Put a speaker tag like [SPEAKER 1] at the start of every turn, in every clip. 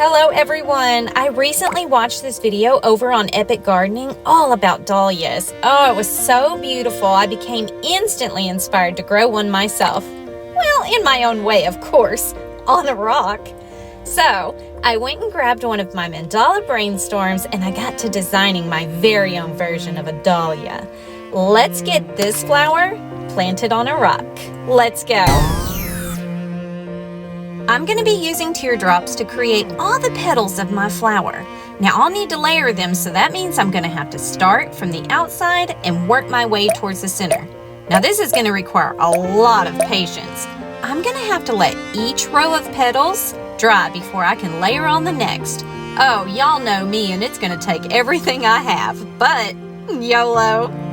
[SPEAKER 1] Hello everyone! I recently watched this video over on Epic Gardening all about dahlias. Oh, it was so beautiful. I became instantly inspired to grow one myself. Well, in my own way, of course, on a rock. So, I went and grabbed one of my Mandala Brainstorms and I got to designing my very own version of a dahlia. Let's get this flower planted on a rock. Let's go! I'm going to be using teardrops to create all the petals of my flower. Now I'll need to layer them, so that means I'm going to have to start from the outside and work my way towards the center. Now this is going to require a lot of patience. I'm going to have to let each row of petals dry before I can layer on the next. Oh, y'all know me, and it's going to take everything I have, but YOLO!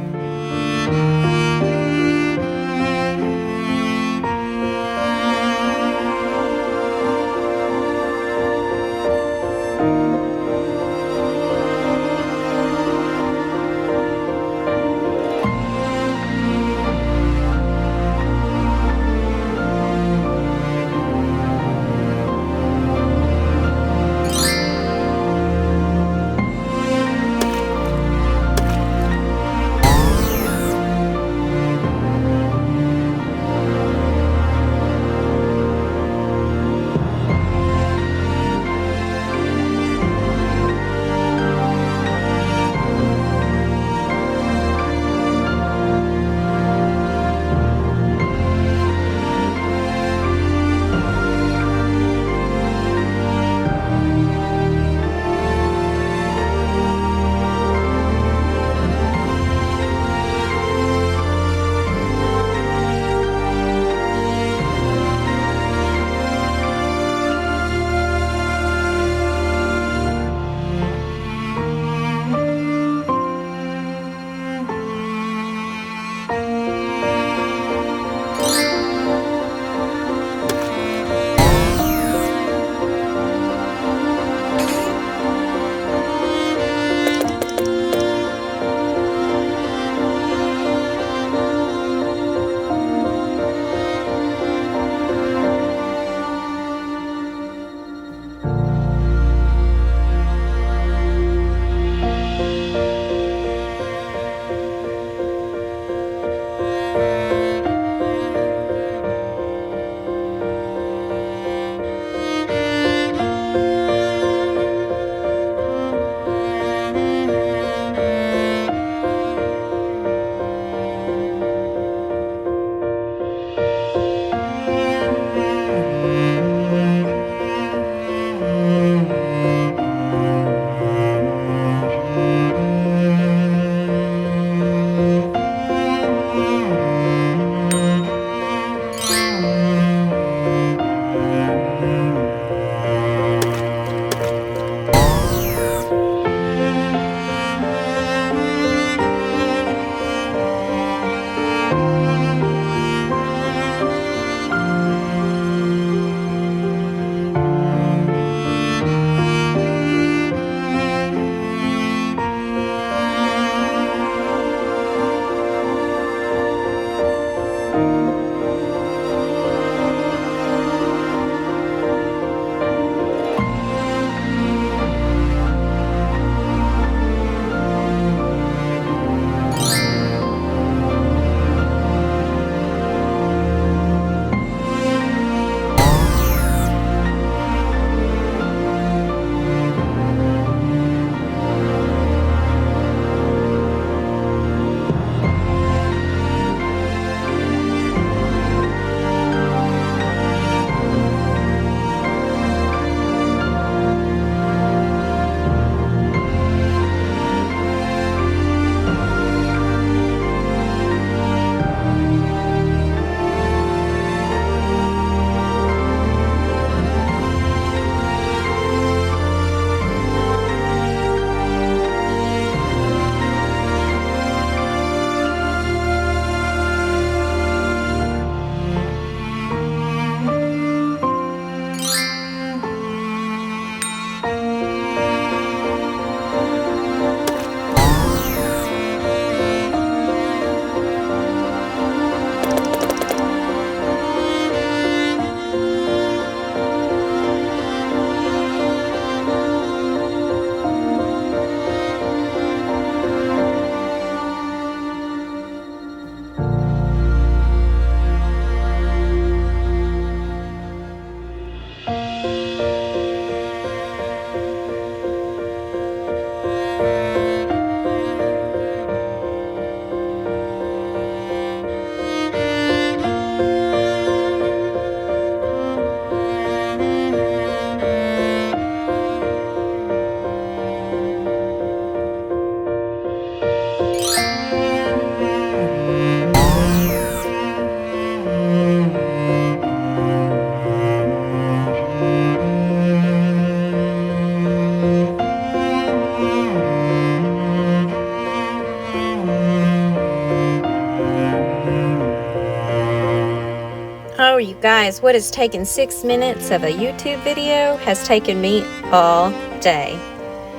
[SPEAKER 1] Oh, you guys, what has taken 6 minutes of a YouTube video has taken me all day.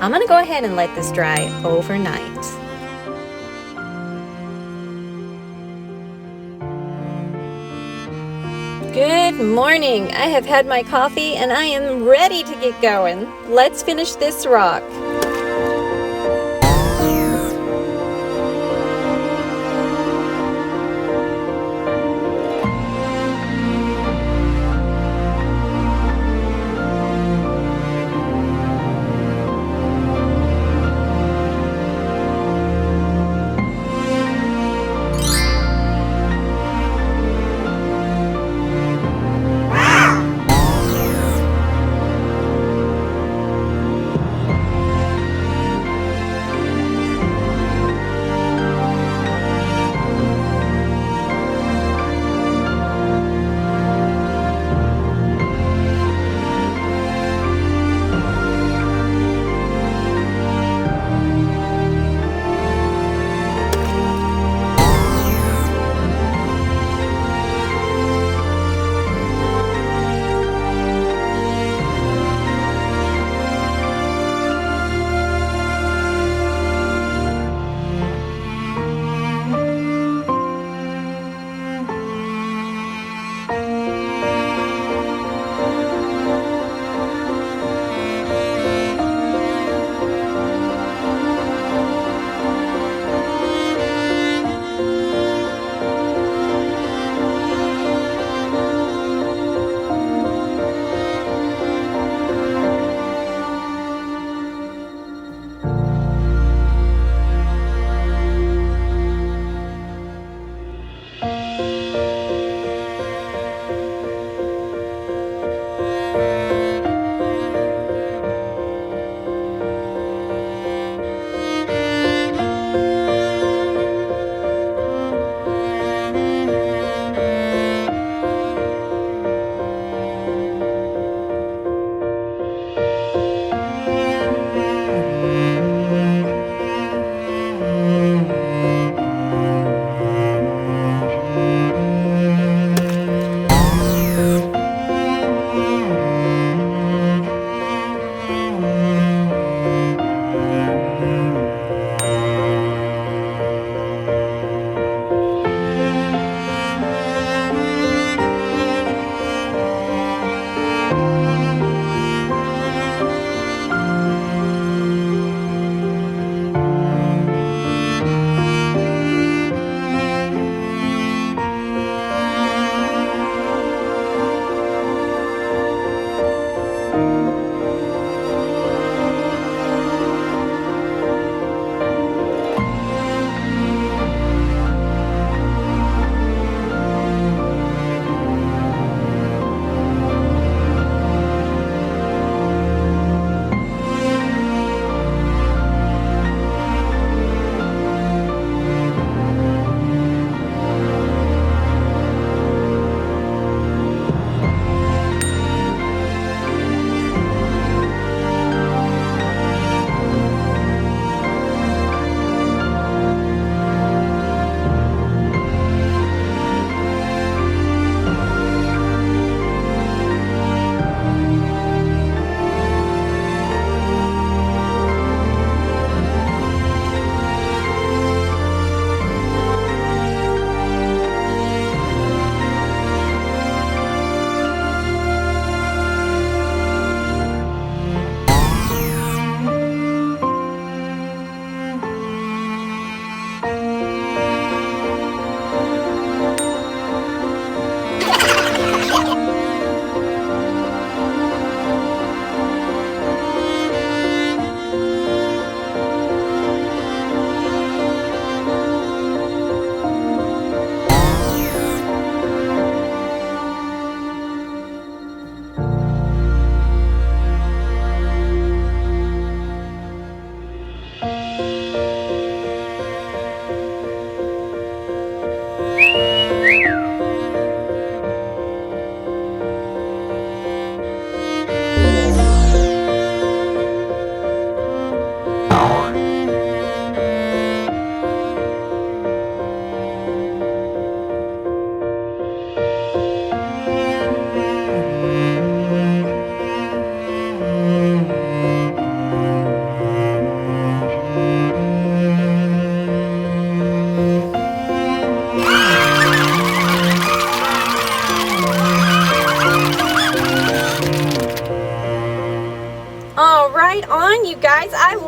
[SPEAKER 1] I'm gonna go ahead and let this dry overnight. Good morning. I have had my coffee and I am ready to get going. Let's finish this rock.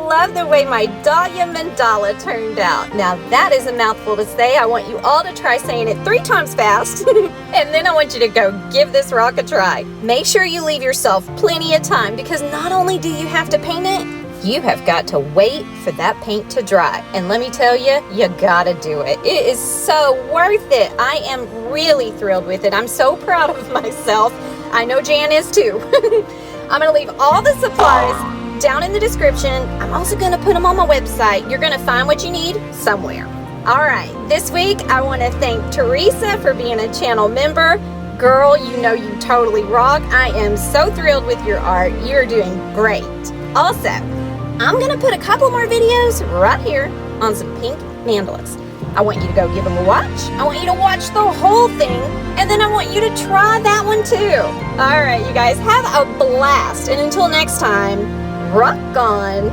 [SPEAKER 1] love the way my Dahlia Mandala turned out. Now that is a mouthful to say. I want you all to try saying it 3 times fast. And then I want you to go give this rock a try. Make sure you leave yourself plenty of time, because not only do you have to paint it, you have got to wait for that paint to dry. And let me tell you, you gotta do it. It is so worth it. I am really thrilled with it. I'm so proud of myself. I know Jan is too. I'm gonna leave all the supplies down in the description. I'm also gonna put them on my website. You're gonna find what you need somewhere. All right, this week I wanna thank Teresa for being a channel member. Girl, you know you totally rock. I am so thrilled with your art. You're doing great. Also, I'm gonna put a couple more videos right here on some pink mandalas. I want you to go give them a watch. I want you to watch the whole thing, and then I want you to try that one too. All right, you guys, have a blast. And until next time, rock on.